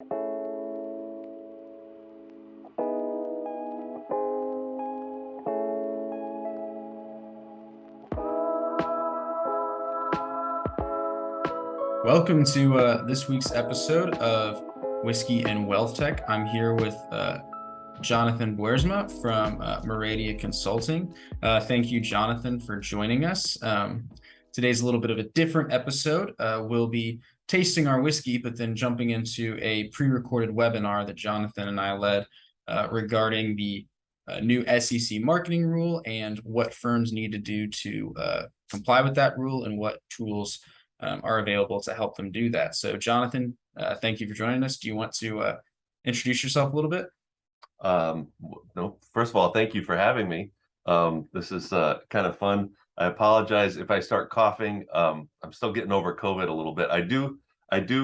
Welcome to this week's episode of Whiskey and Wealth Tech. I'm here with Jonathan Boersma from Meradia Consulting. Thank you, Jonathan, for joining us. Today's a little bit of a different episode. We'll be tasting our whiskey, but then jumping into a pre-recorded webinar that Jonathan and I led regarding the new SEC marketing rule and what firms need to do to comply with that rule and what tools are available to help them do that. So, Jonathan, thank you for joining us. Do you want to introduce yourself a little bit? No, first of all, thank you for having me. This is kind of fun. I apologize if I start coughing. I'm still getting over COVID a little bit. I do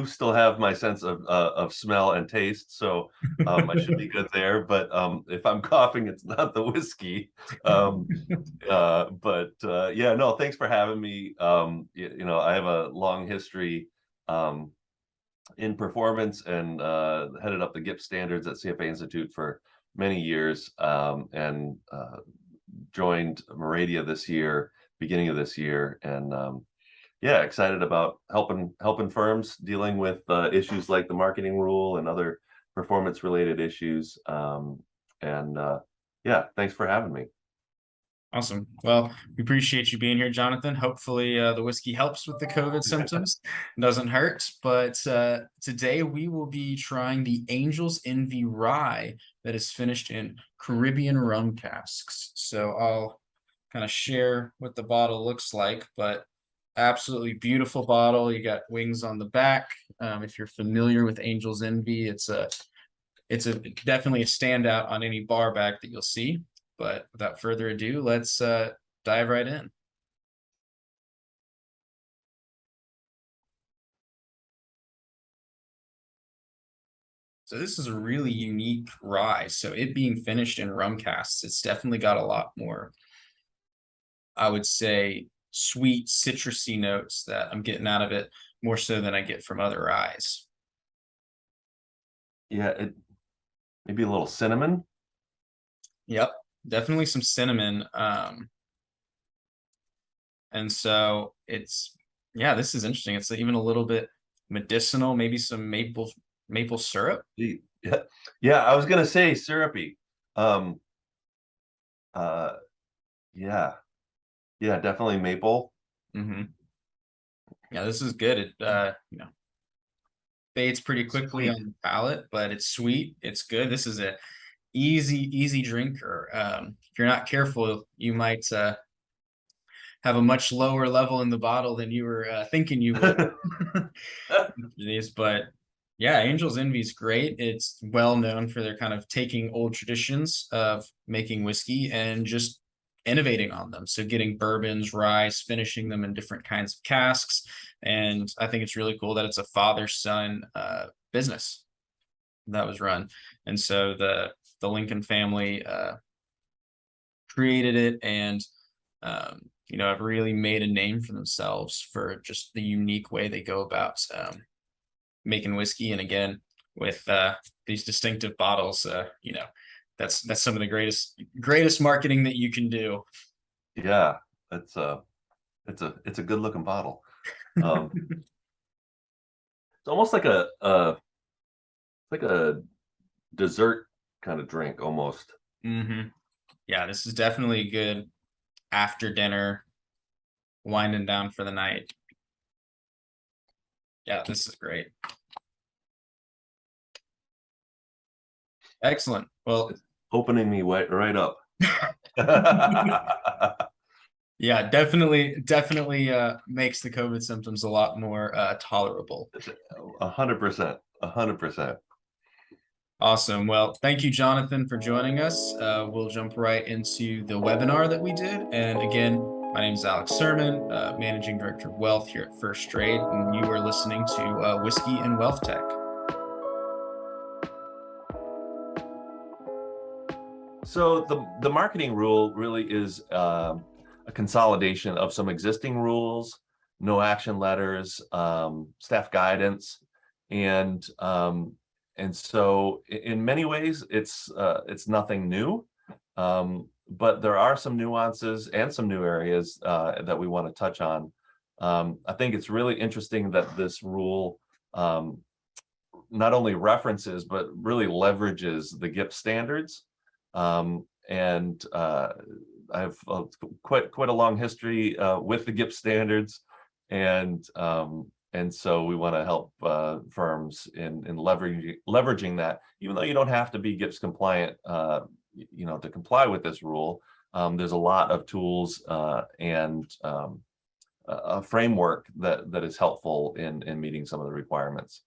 still have my sense of smell and taste, so I should be good there. But if I'm coughing, it's not the whiskey. Yeah, no, thanks for having me. I have a long history in performance and headed up the GIPS standards at CFA Institute for many years, and joined Meradia beginning of this year, and yeah, excited about helping firms dealing with issues like the marketing rule and other performance related issues. Yeah, thanks for having me. Awesome. Well, we appreciate you being here, Jonathan. Hopefully the whiskey helps with the COVID symptoms. Doesn't hurt. But today we will be trying the Angel's Envy Rye that is finished in Caribbean rum casks. So I'll kind of share what the bottle looks like, but absolutely beautiful bottle. You got wings on the back. If you're familiar with Angel's Envy, it's definitely a standout on any bar back that you'll see. But without further ado, let's dive right in. So this is a really unique rye. So it being finished in rum casks, it's definitely got a lot more, I would say, sweet citrusy notes that I'm getting out of it, more so than I get from other ryes. Yeah, maybe a little cinnamon. Yep, definitely some cinnamon. And so yeah, this is interesting. It's even a little bit medicinal, maybe some maple syrup. Yeah, I was gonna say syrupy. Yeah, definitely maple. Yeah, this is good. It fades pretty quickly on the palate, but it's sweet. It's good. This is a easy drinker. If you're not careful, you might have a much lower level in the bottle than you were thinking you would. But yeah, Angel's Envy is great. It's well known for their kind of taking old traditions of making whiskey and just innovating on them. So getting bourbons, rye, finishing them in different kinds of casks. And I think it's really cool that it's a father-son business that was run. And so the Lincoln family created it, and have really made a name for themselves for just the unique way they go about making whiskey. And again, with these distinctive bottles, that's some of the greatest marketing that you can do. Yeah, it's a good looking bottle. It's almost like a dessert kind of drink almost. Yeah, this is definitely a good after dinner, winding down for the night. Yeah, this is great. Excellent. Well, it's opening me right up. Yeah, definitely makes the COVID symptoms a lot more tolerable. 100%. Awesome. Well, thank you, Jonathan, for joining us. We'll jump right into the webinar that we did. And again, my name is Alex Sermon, Managing Director of Wealth here at First Trade, and you are listening to Whiskey and Wealth Tech. So the marketing rule really is a consolidation of some existing rules, no action letters, staff guidance, and And so in many ways, it's nothing new, but there are some nuances and some new areas that we want to touch on. I think it's really interesting that this rule not only references, but really leverages the GIPS standards. And I have quite a long history with the GIPS standards, and so we want to help firms in leveraging that, even though you don't have to be GIPS compliant, to comply with this rule. There's a lot of tools and a framework that is helpful in meeting some of the requirements.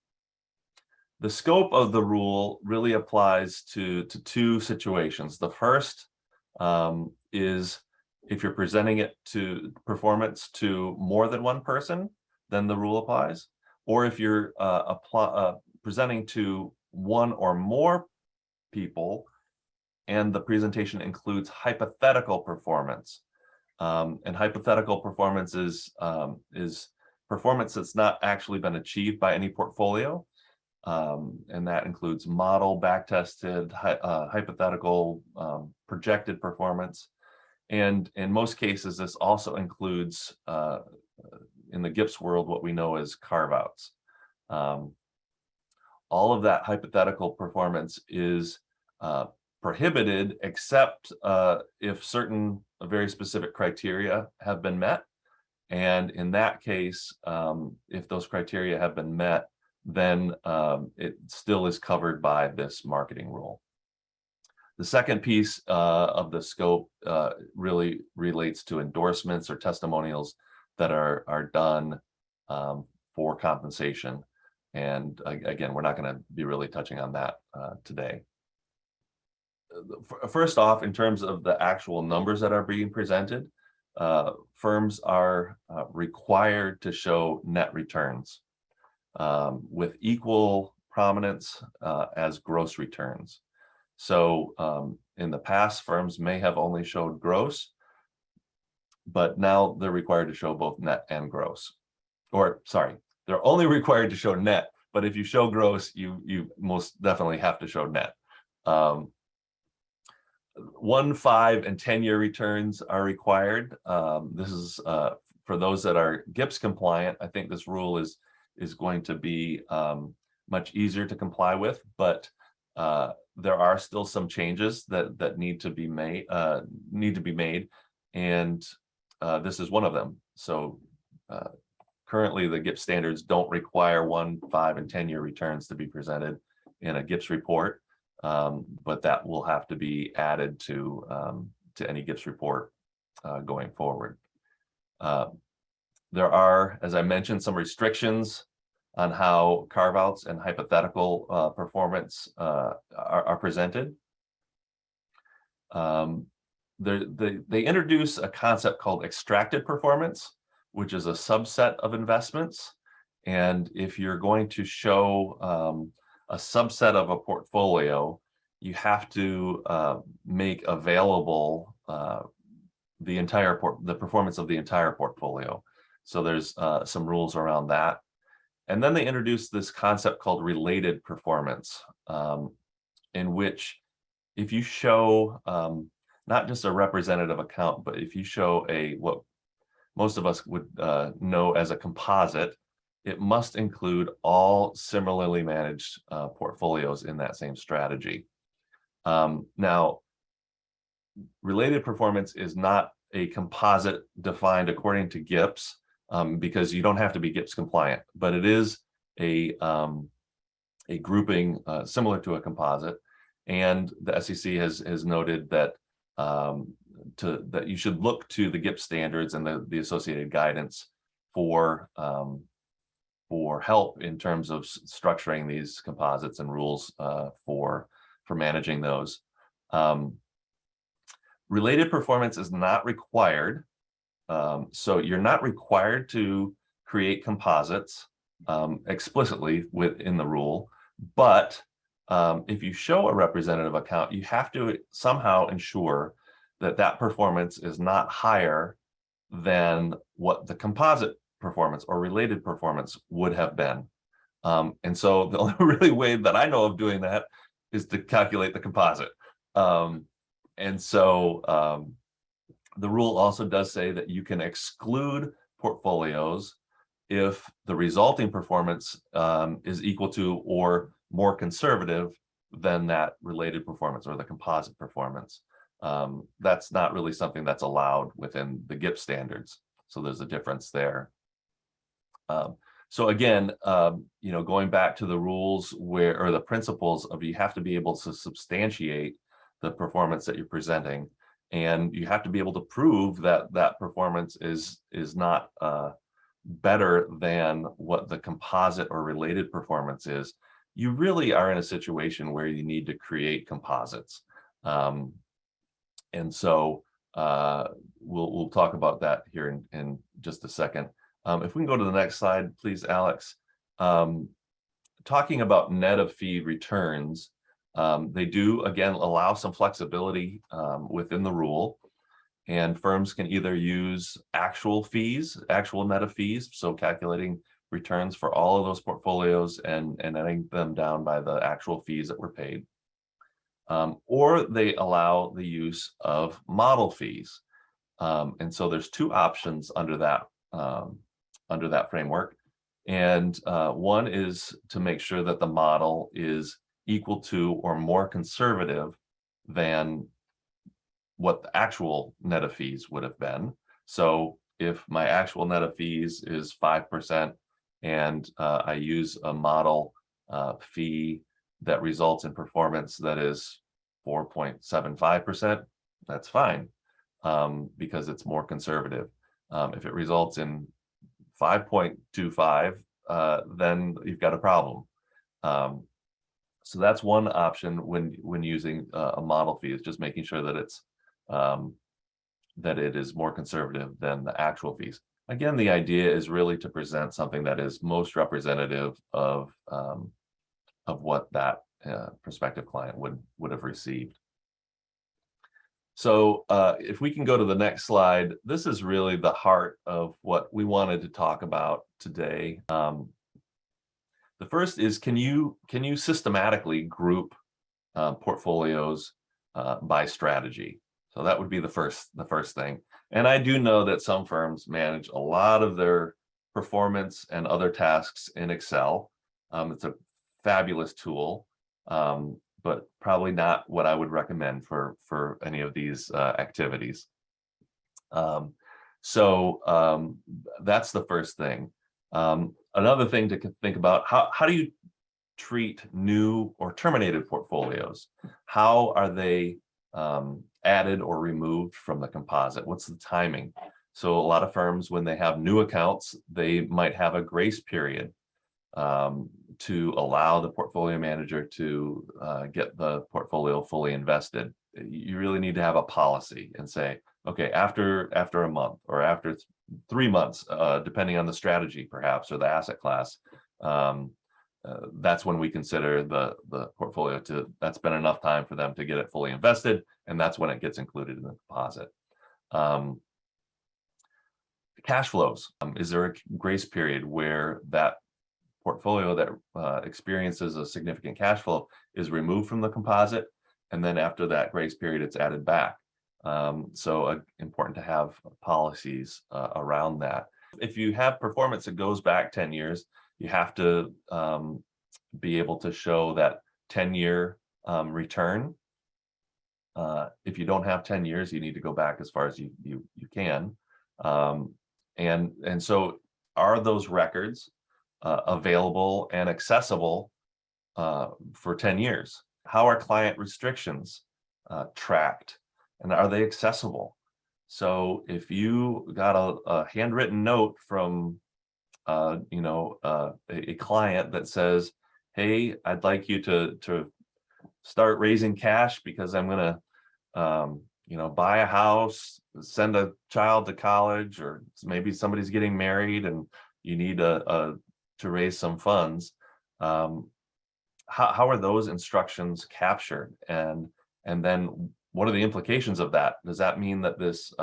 The scope of the rule really applies to two situations. The first is if you're presenting it to performance to more than one person, then the rule applies. Or if you're presenting to one or more people, and the presentation includes hypothetical performance. And hypothetical performance is performance that's not actually been achieved by any portfolio. And that includes model, back-tested, hypothetical, projected performance. And in most cases, this also includes, in the GIPS world, what we know as carve-outs. All of that hypothetical performance is prohibited, except if certain very specific criteria have been met. And in that case, if those criteria have been met, then it still is covered by this marketing rule. The second piece of the scope really relates to endorsements or testimonials that are done for compensation. And again, we're not going to be really touching on that today. First off, in terms of the actual numbers that are being presented, firms are required to show net returns with equal prominence as gross returns. So in the past, firms may have only showed gross, but now they're required to show both net and gross. Or sorry, they're only required to show net, but if you show gross, you most definitely have to show net. 1, 5, and 10-year returns are required. This is for those that are GIPS compliant. I think this rule is going to be much easier to comply with, but there are still some changes that need to be made, and this is one of them. So currently, the GIPS standards don't require 1, 5, and 10-year returns to be presented in a GIPS report, but that will have to be added to any GIPS report going forward. There are, as I mentioned, some restrictions on how carve-outs and hypothetical performance are presented. They introduce a concept called extracted performance, which is a subset of investments. And if you're going to show a subset of a portfolio, you have to make available the performance of the entire portfolio. So there's some rules around that. And then they introduced this concept called related performance, in which if you show not just a representative account, but if you show what most of us would know as a composite, it must include all similarly managed portfolios in that same strategy. Now, related performance is not a composite defined according to GIPS, because you don't have to be GIPS compliant, but it is a grouping similar to a composite. And the SEC has noted that that you should look to the GIPS standards and the associated guidance for help in terms of structuring these composites and rules for managing those. Related performance is not required. So you're not required to create composites explicitly within the rule, but if you show a representative account, you have to somehow ensure that performance is not higher than what the composite performance or related performance would have been. And so the only really way that I know of doing that is to calculate the composite. And so the rule also does say that you can exclude portfolios if the resulting performance is equal to or more conservative than that related performance or the composite performance. That's not really something that's allowed within the GIPS standards. So there's a difference there. So again, going back to the rules or the principles of, you have to be able to substantiate the performance that you're presenting, and you have to be able to prove that that performance is not better than what the composite or related performance is. You really are in a situation where you need to create composites. And so we'll talk about that here in just a second. If we can go to the next slide, please, Alex. Talking about net of fee returns, they do, again, allow some flexibility within the rule. And firms can either use actual fees, actual net of fees, so calculating returns for all of those portfolios and netting them down by the actual fees that were paid. Or they allow the use of model fees. And so there's two options under that framework. And one is to make sure that the model is equal to or more conservative than what the actual net of fees would have been. So if my actual net of fees is 5% and I use a model fee that results in performance that is 4.75%, that's fine, because it's more conservative. If it results in 5.25, then you've got a problem. So that's one option when using a model fee, is just making sure that it's that it is more conservative than the actual fees. Again, the idea is really to present something that is most representative of what that prospective client would have received. So if we can go to the next slide, this is really the heart of what we wanted to talk about today. The first is, can you systematically group portfolios by strategy? So that would be the first thing. And I do know that some firms manage a lot of their performance and other tasks in Excel. It's a fabulous tool, but probably not what I would recommend for any of these activities. So that's the first thing. Another thing to think about, how do you treat new or terminated portfolios? How are they added or removed from the composite? What's the timing? So a lot of firms, when they have new accounts, they might have a grace period to allow the portfolio manager to get the portfolio fully invested. You really need to have a policy and say, okay, after a month or after 3 months, depending on the strategy perhaps, or the asset class, that's when we consider the portfolio that's been enough time for them to get it fully invested, and that's when it gets included in the composite. Cash flows. Is there a grace period where that portfolio that experiences a significant cash flow is removed from the composite, and then after that grace period, it's added back? So important to have policies around that. If you have performance that goes back 10 years, you have to be able to show that 10-year return. If you don't have 10 years, you need to go back as far as you can. And so are those records available and accessible for 10 years? How are client restrictions tracked, and are they accessible? So if you got a handwritten note from a client that says, hey, I'd like you to start raising cash because I'm going to buy a house, send a child to college, or maybe somebody's getting married and you need to raise some funds. How are those instructions captured? And then what are the implications of that? Does that mean that this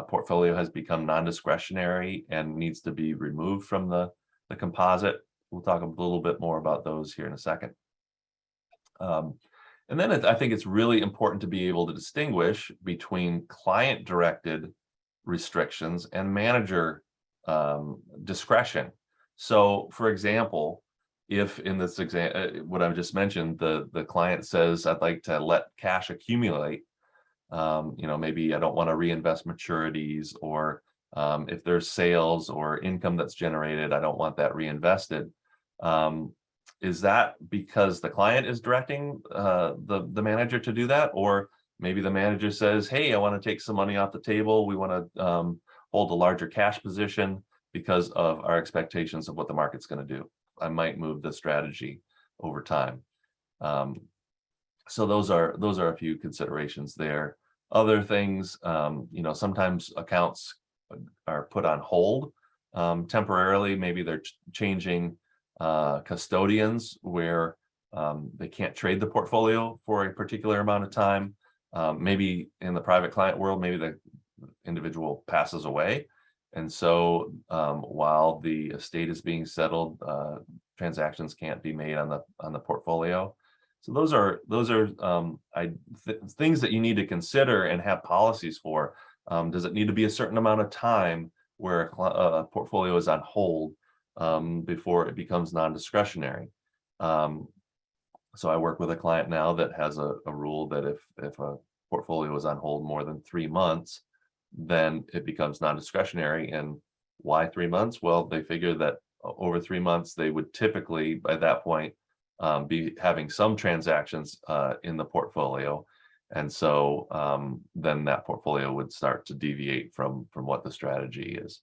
portfolio has become non-discretionary and needs to be removed from the composite? we'll talk a little bit more about those here in a second. And then I think it's really important to be able to distinguish between client-directed restrictions and manager discretion. So, for example, if in this example, what I've just mentioned, the client says, "I'd like to let cash accumulate. Maybe I don't want to reinvest maturities, or if there's sales or income that's generated, I don't want that reinvested." Is that because the client is directing the manager to do that? Or maybe the manager says, "Hey, I want to take some money off the table. We want to hold a larger cash position because of our expectations of what the market's going to do. I might move the strategy over time." So those are a few considerations there. Other things, sometimes accounts are put on hold temporarily. Maybe they're changing custodians where they can't trade the portfolio for a particular amount of time. Maybe in the private client world, maybe the individual passes away. And so while the estate is being settled, transactions can't be made on the portfolio. So those are things that you need to consider and have policies for. Does it need to be a certain amount of time where a portfolio is on hold before it becomes non-discretionary? So I work with a client now that has a rule that if a portfolio is on hold more than 3 months, then it becomes non-discretionary. And why 3 months? Well, they figure that over 3 months, they would typically, by that point, be having some transactions in the portfolio. And so then that portfolio would start to deviate from what the strategy is.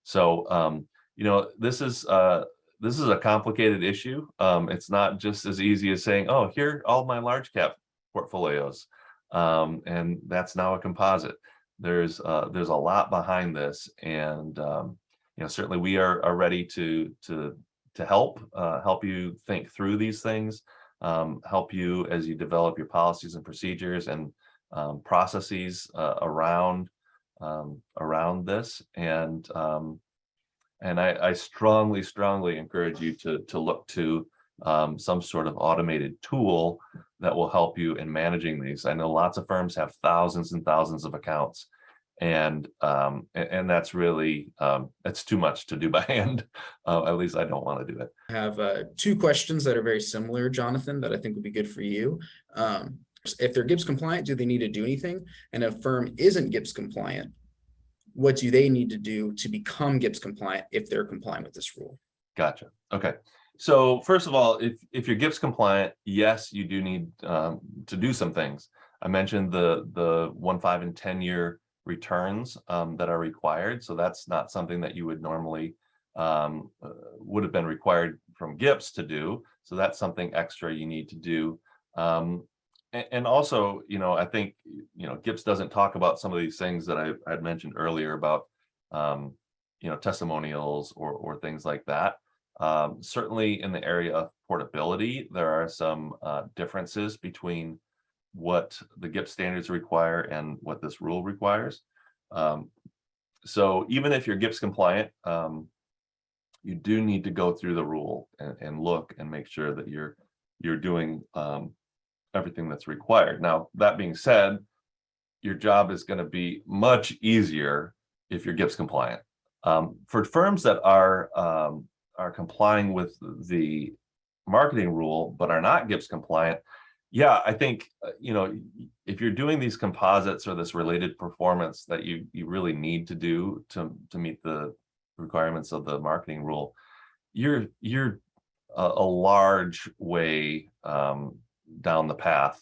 So, this is a complicated issue. It's not just as easy as saying, "Oh, here are all my large cap portfolios," and that's now a composite. There's a lot behind this, and certainly we are ready to help you think through these things, help you as you develop your policies and procedures and processes around this. And I strongly encourage you to look to some sort of automated tool that will help you in managing these. I know lots of firms have thousands and thousands of accounts, and that's really it's too much to do by hand. At least I don't want to do it. I have two questions that are very similar, Jonathan, that I think would be good for you. If they're GIPS compliant, do they need to do anything? And if a firm isn't GIPS compliant, what do they need to do to become GIPS compliant if they're compliant with this rule? Gotcha. Okay. So first of all, if you're GIPS compliant, yes, you do need to do some things. I mentioned the 1, 5, and 10-year returns that are required. So that's not something that you would normally would have been required from GIPS to do. So that's something extra you need to do. And also, I think, GIPS doesn't talk about some of these things that I had mentioned earlier about, testimonials or things like that. Certainly in the area of portability, there are some differences between what the GIPS standards require and what this rule requires. So even if you're GIPS compliant, you do need to go through the rule and look and make sure that you're doing everything that's required. Now, that being said, your job is going to be much easier if you're GIPS compliant. For firms that are complying with the marketing rule but are not GIPS compliant, yeah, I think if you're doing these composites or this related performance that you really need to do to meet the requirements of the marketing rule, you're a large way down the path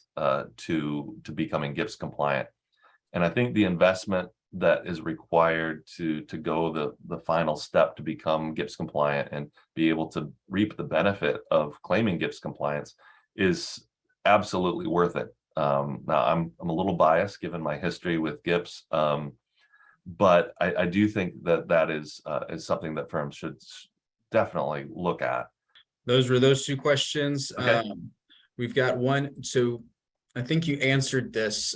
to becoming GIPS compliant. And I think the investment that is required to go the final step to become GIPS compliant and be able to reap the benefit of claiming GIPS compliance is absolutely worth it. Now I'm a little biased given my history with GIPS, but I do think that is something that firms should definitely look at. Those were those two questions. Okay. We've got one. So I think you answered this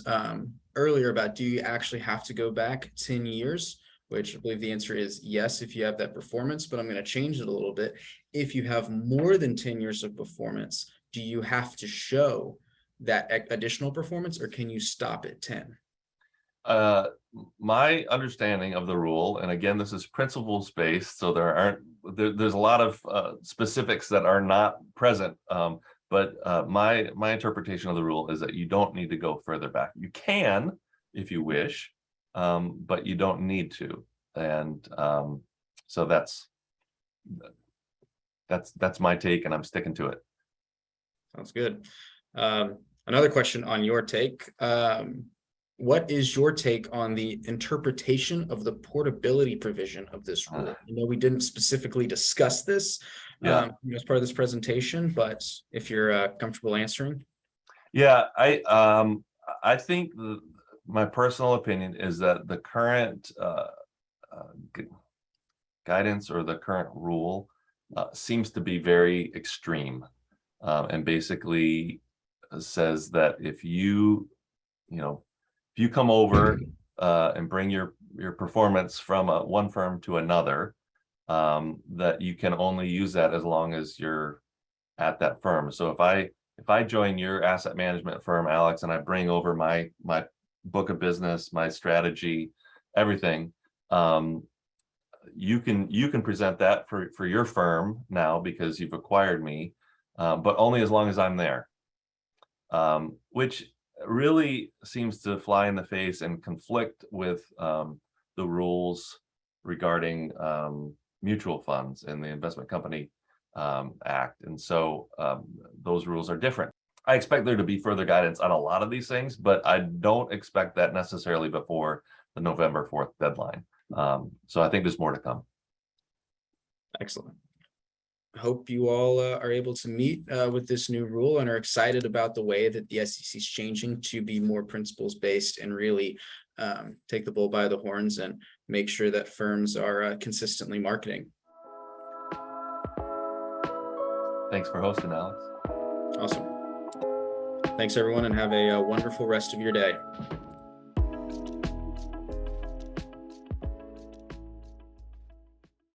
earlier about, do you actually have to go back 10 years? Which I believe the answer is yes, if you have that performance, but I'm going to change it a little bit. if you have more than 10 years of performance, do you have to show that additional performance, or can you stop at 10? My understanding of the rule, and again, this is principles based, so there's a lot of specifics that are not present. But my interpretation of the rule is that you don't need to go further back. You can, if you wish, but you don't need to. And so that's my take, and I'm sticking to it. Sounds good. Another question on your take. What is your take on the interpretation of the portability provision of this rule? We didn't specifically discuss this as part of this presentation, but if you're comfortable answering. Yeah, I think my personal opinion is that the current guidance or the current rule seems to be very extreme, and basically says that if you come over and bring your performance from one firm to another, that you can only use that as long as you're at that firm. So if I join your asset management firm, Alex, and I bring over my book of business, my strategy, everything, you can present that for your firm now because you've acquired me, but only as long as I'm there, which really seems to fly in the face and conflict with the rules regarding mutual funds and the Investment Company Act. And so those rules are different. I expect there to be further guidance on a lot of these things, but I don't expect that necessarily before the November 4th deadline. So I think there's more to come. Excellent. I hope you all are able to meet with this new rule and are excited about the way that the SEC is changing to be more principles based and really take the bull by the horns and make sure that firms are consistently marketing. Thanks for hosting, Alex. Awesome. Thanks, everyone, and have a wonderful rest of your day.